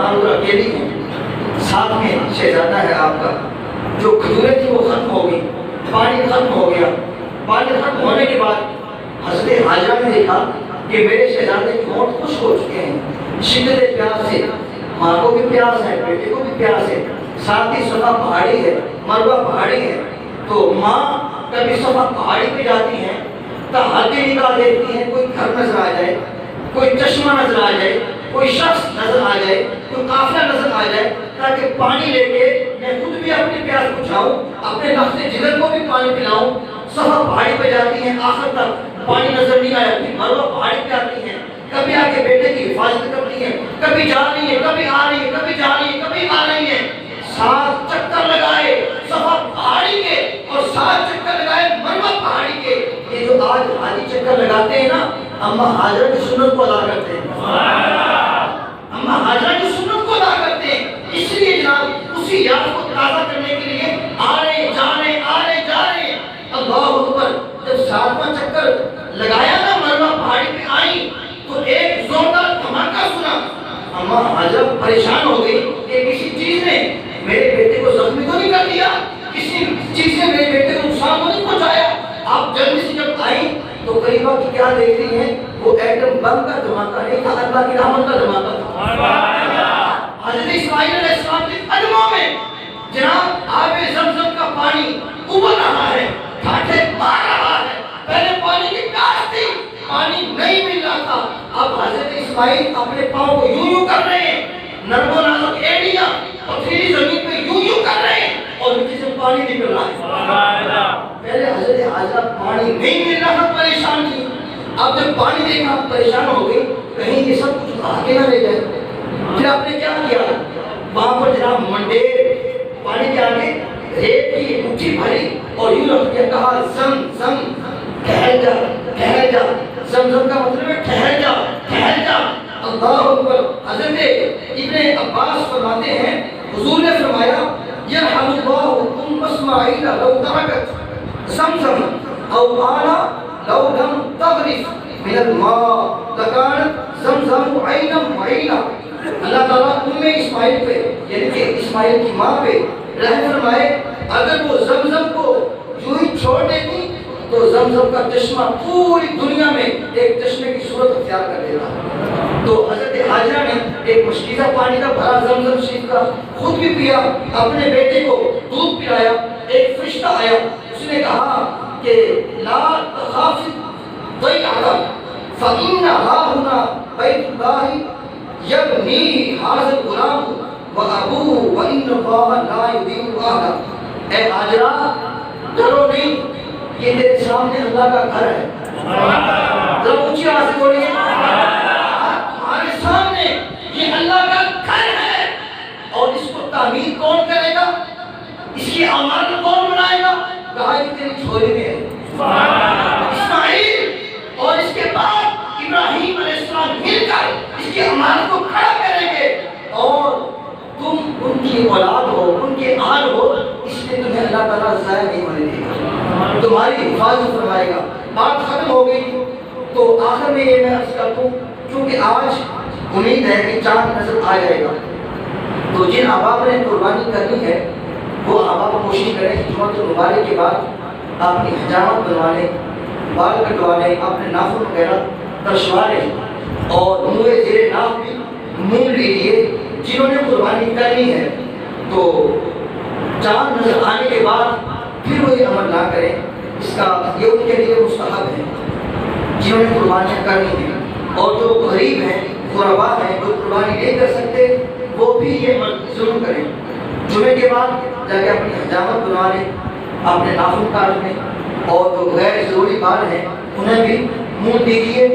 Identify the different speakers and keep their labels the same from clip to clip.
Speaker 1: مانور اکیلی ہیں، ساتھ میں شہزادہ ہے آپ کا. جو کھجوریں تھی وہ ختم ہو گئی، پانی ختم ہو گیا. پانی ختم ہونے کے بعد حضرت حاجرہ نے دیکھا کہ میرے شہزادے کی ہونٹ خشک ہو چکے ہیں شدت پیاس سے. ماں کو بھی پیاس ہے، بیٹے کو بھی پیاس ہے، ساتھ ہی صفا پہاڑی ہے، مروہ پہاڑی ہے. تو ماں کبھی صفا پہاڑی پہ جاتی ہیں، تہاجی نگاہ دیکھتی ہیں، کوئی گھر نظر آ جائے، کوئی چشمہ نظر آ جائے، کوئی شخص نظر آ جائے، کوئی قافلہ نظر آ جائے، تاکہ پانی لے کے میں خود بھی اپنی پیاس بجھاؤں، اپنے نفس جگر کو بھی پانی پلاؤں. صفا پہاڑی پہ جاتی ہیں، آخر تک پانی نظر نہیں آیا، پھر مروہ پہاڑی پہ آتی ہیں، کبھی آ کے بیٹے کی حفاظت کرتی ہیں، کبھی جا رہی ہے، کبھی آ رہی ہے، کبھی جا رہی ہے، کبھی آ رہی ہے. 7 چکر لگائے صفا پہاڑی کے اور 7 چکر لگائے مروہ پہاڑی کے. یہ جو آج حاجی چکر لگاتے ہیں نا، اماں حاجرہ کی سنت کو ادا کرتے ہیں. اماں حاجرہ کی سنت کو ادا کرتے ہیں. اس لیے جناب اسی یاد کو تازہ کرنے کے لیے آ رہے جا رہے آ رہے جا رہے. اللہ اکبر. جب 7واں چکر لگایا نا، مروہ پہاڑی پہ آئی تو ایک زوردار دھماکہ سنا. اماں حاجرہ پریشان ہو گئی کہ کسی چیز نے میرے بیٹے کو زخمی تو نہیں کر دیا، کسی چیز نے میرے بیٹے کو نقصان تو نہیں پہنچایا. آپ جلدی سے جب آئی تو قریبا کی کیا دیکھ رہی ہیں؟ وہ ایٹم بم کا دھماکہ نہیں تھا، اللہ کی رحمت کا دھماکہ تھا. حضرت اسماعیل علیہ السلام کے قدموں میں جناب آب زمزم کا پانی ابل رہا ہے، ٹھاٹھے مار رہا ہے. پہلے پانی کی پیاس تھی، پانی نہیں مل رہا تھا. اب حضرت اسماعیل اپنے پاؤں کو یوں یوں کر رہے ہیں، نرم و نازک ایڑیاں پتھریلی زمین پہ یوں یوں کر رہے ہیں اور نیچے سے پانی نکل رہا ہے. پہلے حضرت حاجرہ پانی نہیں مل رہا تھا، پریشان تھی. اب جب پانی دیکھا پریشان ہو گئی، کہیں یہ سب کچھ بہا کے نہ لے جائے. پھر آپ نے کیا کیا؟ وہاں پر جناب منڈیر پانی کے آگے ریت کی مٹھی بھری اور یوں رکھ کے کہا زم زم ٹھہر جا ٹھہر جا. زمزم کا مطلب ہے ٹھہر جا ٹھہر جا. اللہ اکبر. حضرت ابن عباس فرماتے ہیں حضور نے فرمایا یرحم اللہ ام اسماعیل لو ترکت زمزم او قال لو لم تغرف من الماء لكانت زمزم عینا معینا. اللہ تعالیٰ اسماعیل پہ یعنی کہ اسماعیل کی ماں پہ رحم فرمائے. اگر وہ زمزم کو یوں ہی چھوڑ دیتی تو زمزم کا چشمہ پوری دنیا میں ایک چشمے کی صورت اختیار کر دیتا. تو حضرت حاجرہ نے ایک مشکیزہ پانی کا بھرا زمزم شریف کا خود بھی پیا، اپنے بیٹے کو دودھ پلایا. ایک فرشتہ آیا، اس نے کہا کہ لا تخاف ضیعہ فإنها هنا بیت اللہ یبنی حاضر غلام و ابوہ و ان اللہ لا یضیع اہلہ. اے حاجرہ ڈرو نہیں، یہ تیرے سامنے اللہ کا گھر ہے. ذرا اونچی آواز سے بولیے، تمہارے سامنے یہ اللہ کا گھر ہے. اور اس کو تعمیر کون کرے گا؟ اس کی عمارت کون بنائے گا؟ کہا کہ تیری جھولی میں ہے. اسماعیل اور اس کے بعد ابراہیم علیہ السلام مل کر اس کی عمارت کو کھڑا کریں گے اور تم ان کی اولاد ہو، ان کے آل ہو، اس لیے تمہیں اللہ تعالیٰ ضائع نہیں ہونے دے گا، تمہاری حفاظت فرمائے گا. بات ختم ہو گئی. تو آخر میں یہ میں عرض کرتا ہوں، کیونکہ آج امید ہے کہ چاند نظر آ جائے گا، تو جن احباب نے قربانی کرنی ہے وہ احباب کوشش کریں کہ جمعۃ المبارک کے بعد اپنی حجامت بنوا لیں، بال کٹوا لیں، اپنے ناخن وغیرہ ترشوا لیں اور منہ زیر ناف بھی مون لیجیے. جنہوں نے قربانی کرنی ہے تو چاند نظر آنے کے بعد پھر وہ یہ عمل نہ کریں، اس کا یہ ان کے لیے مستحب ہے. جنہوں نے قربانیاں کرنی ہیں اور جو غریب ہیں، غربا ہیں، جو قربانی نہیں کر سکتے، وہ بھی یہ عمل ضرور کریں. جمعے کے بعد جا کے اپنی حجامت بنوا لیں، اپنے ناخن کاٹ لیں اور جو غیر ضروری بال ہیں انہیں بھی منہ دیجیے.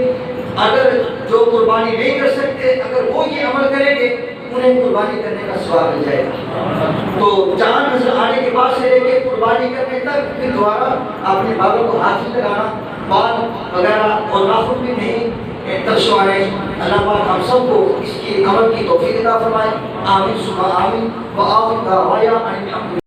Speaker 1: اگر جو قربانی نہیں کر سکتے، اگر وہ یہ عمل کریں گے انہیں قربانی کرنے کا ثواب مل جائے گا. تو چاند نظر آنے کے بعد سے لے کے قربانی کرنے تک پھر دوبارہ اپنے بالوں کو ہاتھ میں لگانا، بال وغیرہ اور ناخن بھی نہیں ترشوانے. اللہ پاک ہم سب کو اس کی عمل کی توفیق عطا فرمائے. آمین ثم آمین. وآخر دعوانا ان الحمد للہ.